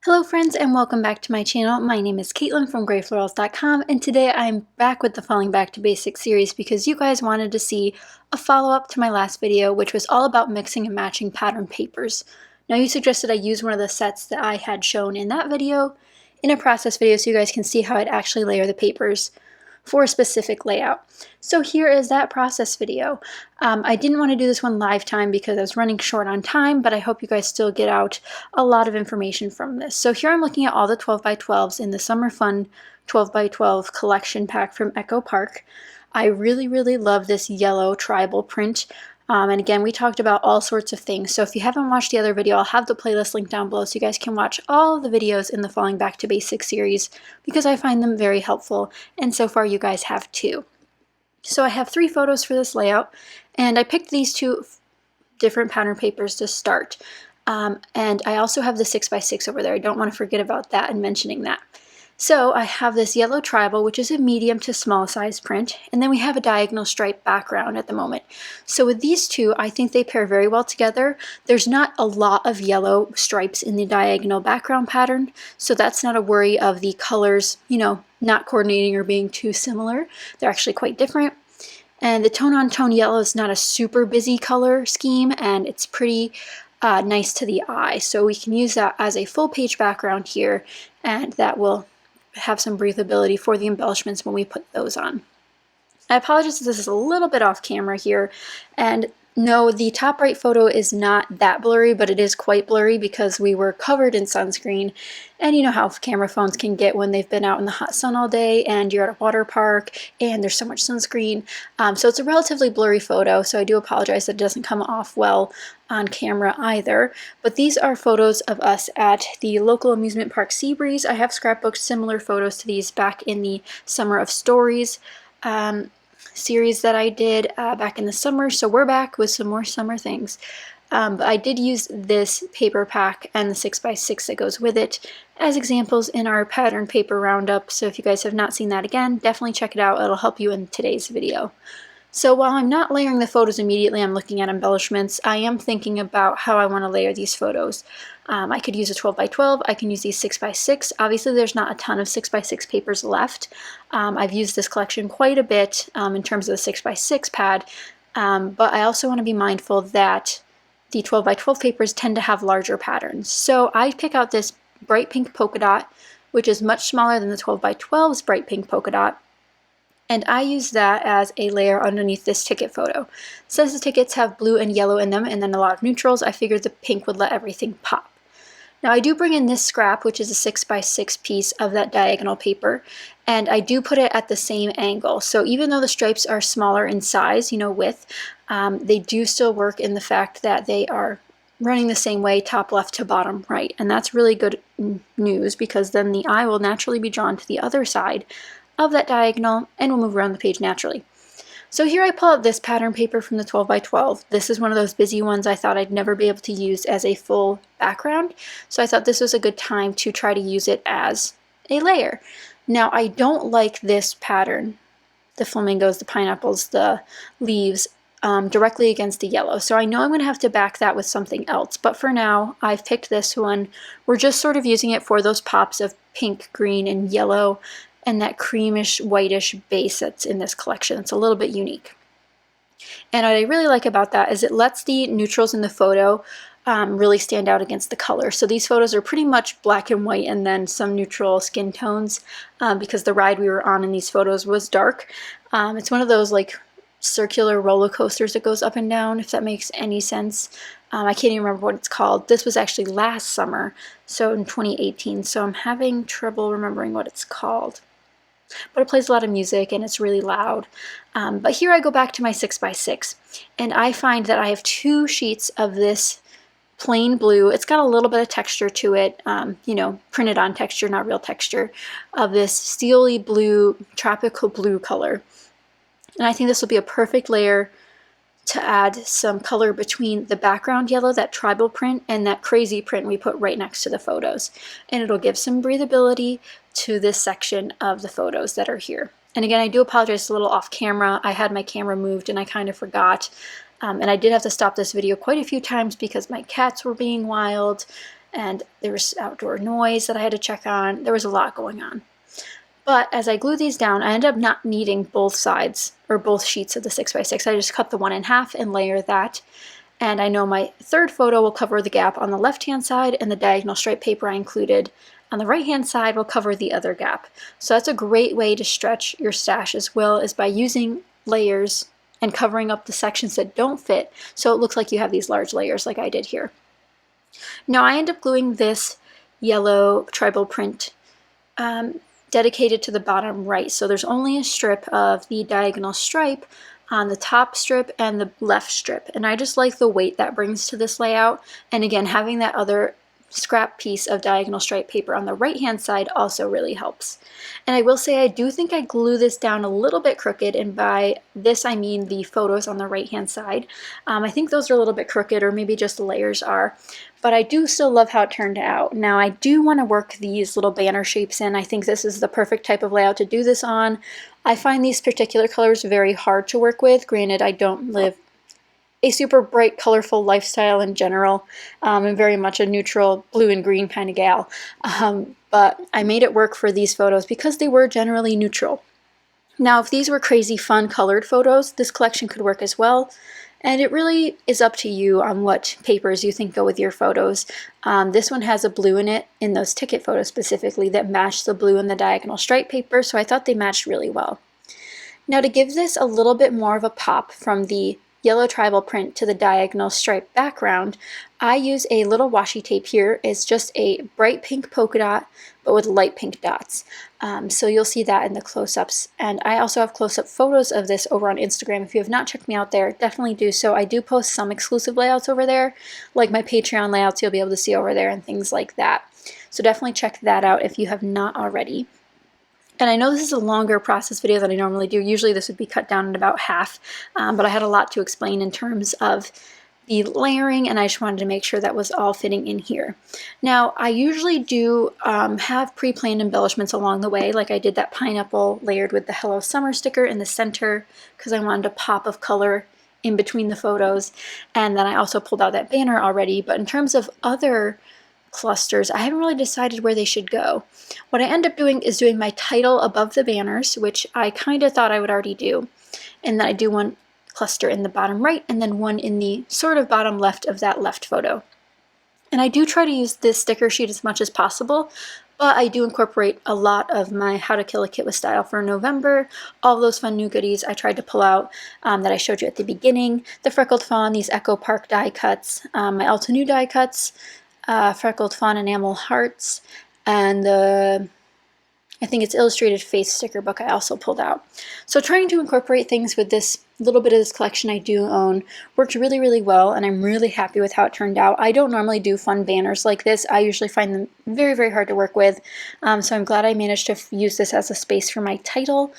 Hello friends and welcome back to my channel. My name is Caitlin from grayflorals.com and today I'm back with the Falling Back to Basics series because you guys wanted to see a follow-up to my last video, which was all about mixing and matching pattern papers. Now you suggested I use one of the sets that I had shown in that video in a process video so you guys can see how I'd actually layer the papers for a specific layout. So here is that process video. I didn't want to do this one live time because I was running short on time, but I hope you guys still get out a lot of information from this. So here I'm looking at all the 12x12s in the Summer Fun 12x12 collection pack from Echo Park. I really love this yellow tribal print. And again, we talked about all sorts of things. So if you haven't watched the other video, I'll have the playlist linked down below so you guys can watch all of the videos in the Falling Back to Basics series because I find them very helpful. And so far you guys have too. So I have 3 photos for this layout and I picked these 2 different pattern papers to start. And I also have the 6x6 over there. I don't want to forget about that and mentioning that. So I have this yellow tribal, which is a medium to small size print, and then we have a diagonal stripe background at the moment. So with these 2, I think they pair very well together. There's not a lot of yellow stripes in the diagonal background pattern, so that's not a worry of the colors, not coordinating or being too similar. They're actually quite different. And the tone-on-tone yellow is not a super busy color scheme, and it's pretty nice to the eye. So we can use that as a full page background here, and that will have some breathability for the embellishments when we put those on. I apologize if this is a little bit off camera here, and no, the top right photo is not that blurry, but it is quite blurry because we were covered in sunscreen, and you know how camera phones can get when they've been out in the hot sun all day and you're at a water park and there's so much sunscreen. So it's a relatively blurry photo, so I do apologize that it doesn't come off well on camera either. But these are photos of us at the local amusement park Seabreeze. I have scrapbooked similar photos to these back in the Summer of Stories series that I did back in the summer, so we're back with some more summer things. But I did use this paper pack and the 6x6 that goes with it as examples in our pattern paper roundup, so if you guys have not seen that again, definitely check it out. It'll help you in today's video. So while I'm not layering the photos immediately, I'm looking at embellishments, I am thinking about how I want to layer these photos. I could use a 12x12, I can use these 6x6. Obviously there's not a ton of 6x6 papers left. I've used this collection quite a bit in terms of the 6x6 pad, but I also want to be mindful that the 12x12 papers tend to have larger patterns. So I pick out this bright pink polka dot, which is much smaller than the 12x12's bright pink polka dot, and I use that as a layer underneath this ticket photo. Since the tickets have blue and yellow in them and then a lot of neutrals, I figured the pink would let everything pop. Now I do bring in this scrap, which is a 6x6 piece of that diagonal paper, and I do put it at the same angle. So even though the stripes are smaller in size, width, they do still work in the fact that they are running the same way, top left to bottom right. And that's really good news because then the eye will naturally be drawn to the other side of that diagonal and will move around the page naturally. So here I pull out this pattern paper from the 12x12. This is one of those busy ones I thought I'd never be able to use as a full background, so I thought this was a good time to try to use it as a layer. Now I don't like this pattern, the flamingos, the pineapples, the leaves, directly against the yellow, so I know I'm going to have to back that with something else, but for now I've picked this one. We're just sort of using it for those pops of pink, green, and yellow, and that creamish, whitish base that's in this collection. It's a little bit unique. And what I really like about that is it lets the neutrals in the photo really stand out against the color. So these photos are pretty much black and white and then some neutral skin tones because the ride we were on in these photos was dark. It's one of those like circular roller coasters that goes up and down, if that makes any sense. I can't even remember what it's called. This was actually last summer, so in 2018, so I'm having trouble remembering what it's called. But it plays a lot of music and it's really loud. But here I go back to my 6x6 and I find that I have 2 sheets of this plain blue. It's got a little bit of texture to it, printed on texture, not real texture, of this steely blue, tropical blue color. And I think this will be a perfect layer to add some color between the background yellow, that tribal print, and that crazy print we put right next to the photos. And it'll give some breathability to this section of the photos that are here. And again, I do apologize, it's a little off camera. I had my camera moved and I kind of forgot. And I did have to stop this video quite a few times because my cats were being wild and there was outdoor noise that I had to check on. There was a lot going on. But as I glue these down, I ended up not needing both sides or both sheets of the 6x6. I just cut the one in half and layer that. And I know my third photo will cover the gap on the left-hand side, and the diagonal stripe paper I included on the right-hand side will cover the other gap. So that's a great way to stretch your stash as well, is by using layers and covering up the sections that don't fit, so it looks like you have these large layers like I did here. Now I end up gluing this yellow tribal print dedicated to the bottom right. So there's only a strip of the diagonal stripe on the top strip and the left strip. And I just like the weight that brings to this layout. And again, having that other scrap piece of diagonal stripe paper on the right hand side also really helps. And I will say I do think I glue this down a little bit crooked, and by this I mean the photos on the right hand side. I think those are a little bit crooked, or maybe just the layers are, but I do still love how it turned out. Now I do want to work these little banner shapes in. I think this is the perfect type of layout to do this on. I find these particular colors very hard to work with. Granted, I don't live a super bright, colorful lifestyle in general. I'm very much a neutral blue and green kind of gal. But I made it work for these photos because they were generally neutral. Now, if these were crazy fun colored photos, this collection could work as well. And it really is up to you on what papers you think go with your photos. This one has a blue in it, in those ticket photos specifically, that matched the blue in the diagonal stripe paper, so I thought they matched really well. Now, to give this a little bit more of a pop from the yellow tribal print to the diagonal stripe background, I use a little washi tape here. It's just a bright pink polka dot, but with light pink dots. So you'll see that in the close-ups. And I also have close-up photos of this over on Instagram. If you have not checked me out there, definitely do so. I do post some exclusive layouts over there, like my Patreon layouts you'll be able to see over there and things like that. So definitely check that out if you have not already. And I know this is a longer process video than I normally do. Usually this would be cut down in about half, but I had a lot to explain in terms of the layering, and I just wanted to make sure that was all fitting in here. Now, I usually do have pre-planned embellishments along the way, like I did that pineapple layered with the Hello Summer sticker in the center, because I wanted a pop of color in between the photos. And then I also pulled out that banner already, but in terms of other clusters, I haven't really decided where they should go. What I end up doing is doing my title above the banners, which I kind of thought I would already do, and then I do one cluster in the bottom right and then one in the sort of bottom left of that left photo. And I do try to use this sticker sheet as much as possible, but I do incorporate a lot of my How to Kill a Kit with Style for November, all those fun new goodies I tried to pull out that I showed you at the beginning, the Freckled Fawn, these Echo Park die cuts, my Alta Nu die cuts, Freckled Fawn enamel hearts, and the, I think it's Illustrated Face sticker book I also pulled out. So trying to incorporate things with this little bit of this collection I do own worked really, really well, and I'm really happy with how it turned out. I don't normally do fun banners like this. I usually find them very, very hard to work with, so I'm glad I managed to use this as a space for my title,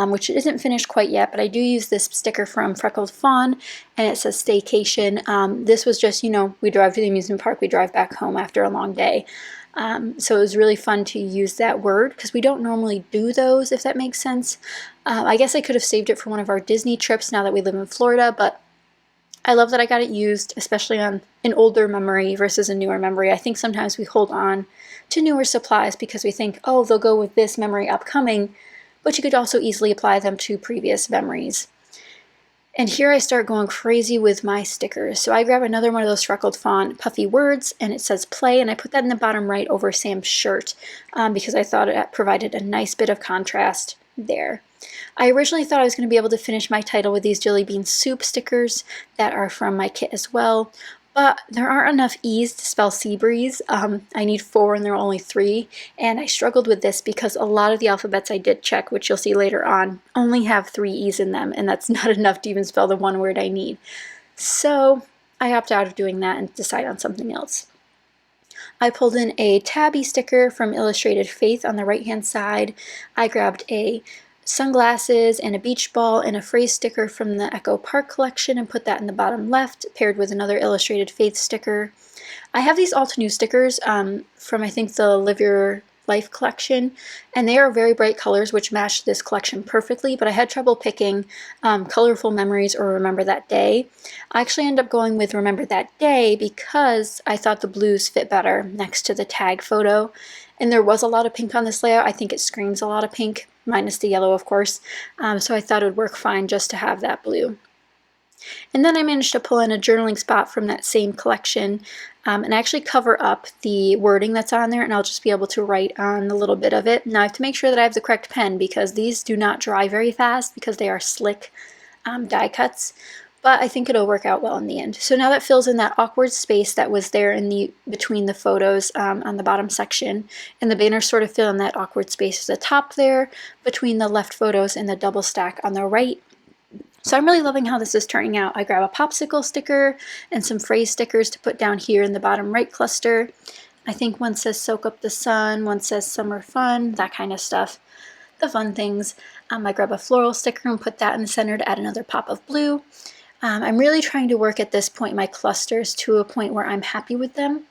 which isn't finished quite yet, but I do use this sticker from Freckled Fawn, and it says Staycation. This was just, you know, we drive to the amusement park, we drive back home after a long day. So it was really fun to use that word, because we don't normally do those, if that makes sense. I guess I could have saved it for one of our Disney trips now that we live in Florida, but I love that I got it used, especially on an older memory versus a newer memory. I think sometimes we hold on to newer supplies because we think, oh, they'll go with this memory upcoming, but you could also easily apply them to previous memories. And here I start going crazy with my stickers. So I grab another one of those Freckled Fawn puffy words, and it says play, and I put that in the bottom right over Sam's shirt because I thought it provided a nice bit of contrast there. I originally thought I was going to be able to finish my title with these Jelly Bean Soup stickers that are from my kit as well, but there aren't enough E's to spell sea breeze. I need 4 and there are only 3, and I struggled with this because a lot of the alphabets I did check, which you'll see later on, only have 3 E's in them, and that's not enough to even spell the one word I need. So I opted out of doing that and decided on something else. I pulled in a tabby sticker from Illustrated Faith on the right hand side. I grabbed a sunglasses and a beach ball and a phrase sticker from the Echo Park collection and put that in the bottom left, paired with another Illustrated Faith sticker. I have these Alta Nu stickers from, I think, the Live Your LYFT collection, and they are very bright colors which match this collection perfectly, but I had trouble picking Colorful Memories or Remember That Day. I actually ended up going with Remember That Day because I thought the blues fit better next to the tag photo, and there was a lot of pink on this layout. I think it screams a lot of pink, minus the yellow of course, so I thought it would work fine just to have that blue. And then I managed to pull in a journaling spot from that same collection and actually cover up the wording that's on there, and I'll just be able to write on a little bit of it. Now I have to make sure that I have the correct pen because these do not dry very fast because they are slick die cuts, but I think it'll work out well in the end. So now that fills in that awkward space that was there in the between the photos on the bottom section, and the banners sort of fill in that awkward space at the top there between the left photos and the double stack on the right. So I'm really loving how this is turning out. I grab a popsicle sticker and some phrase stickers to put down here in the bottom right cluster. I think one says soak up the sun, one says summer fun, that kind of stuff. The fun things. I grab a floral sticker and put that in the center to add another pop of blue. I'm really trying to work at this point my clusters to a point where I'm happy with them.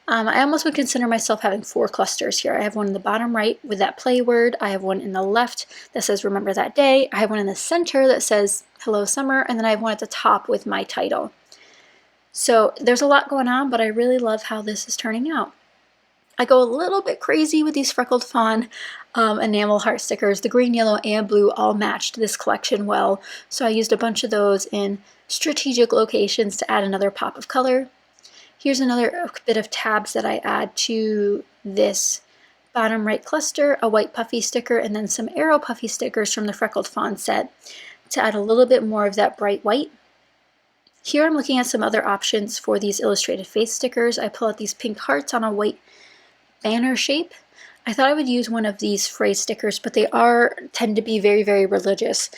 I almost would consider myself having 4 clusters here. I have one in the bottom right with that play word. I have one in the left that says Remember That Day. I have one in the center that says Hello Summer, and then I have one at the top with my title. So there's a lot going on, but I really love how this is turning out. I go a little bit crazy with these freckled fawn enamel heart stickers. The green, yellow, and blue all matched this collection well, so I used a bunch of those in strategic locations to add another pop of color. Here's another bit of tabs that I add to this bottom right cluster, a white puffy sticker, and then some arrow puffy stickers from the freckled fawn set to add a little bit more of that bright white. Here I'm looking at some other options for these illustrated face stickers. I pull out these pink hearts on a white banner shape. I thought I would use one of these phrase stickers, but they tend to be very, very religious,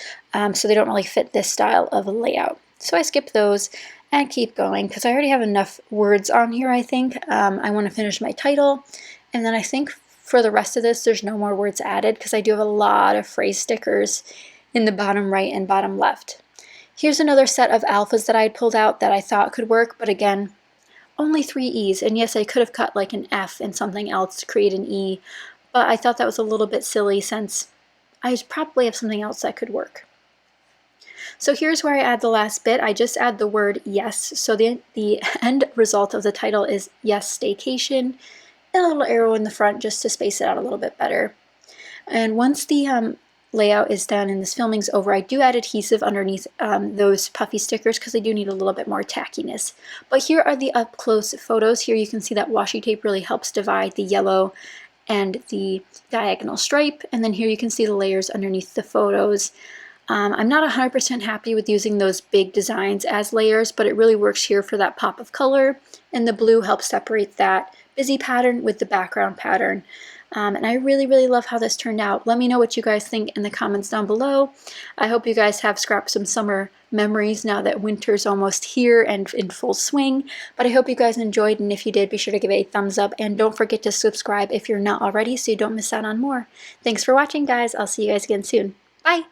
so they don't really fit this style of a layout. So I skip those and keep going because I already have enough words on here, I think. I want to finish my title, and then I think for the rest of this there's no more words added because I do have a lot of phrase stickers in the bottom right and bottom left. Here's another set of alphas that I had pulled out that I thought could work, but again, only 3 E's, and yes, I could have cut like an F and something else to create an E, but I thought that was a little bit silly since I probably have something else that could work. So here's where I add the last bit. I just add the word yes, so the end result of the title is Yes Staycation, and a little arrow in the front just to space it out a little bit better. And once the layout is done and this filming's over, I do add adhesive underneath those puffy stickers because they do need a little bit more tackiness. But here are the up close photos. Here you can see that washi tape really helps divide the yellow and the diagonal stripe, and then here you can see the layers underneath the photos. I'm not 100% happy with using those big designs as layers, but it really works here for that pop of color, and the blue helps separate that busy pattern with the background pattern. And I really, really love how this turned out. Let me know what you guys think in the comments down below. I hope you guys have scrapped some summer memories now that winter's almost here and in full swing. But I hope you guys enjoyed, and if you did, be sure to give it a thumbs up, and don't forget to subscribe if you're not already so you don't miss out on more. Thanks for watching, guys. I'll see you guys again soon. Bye!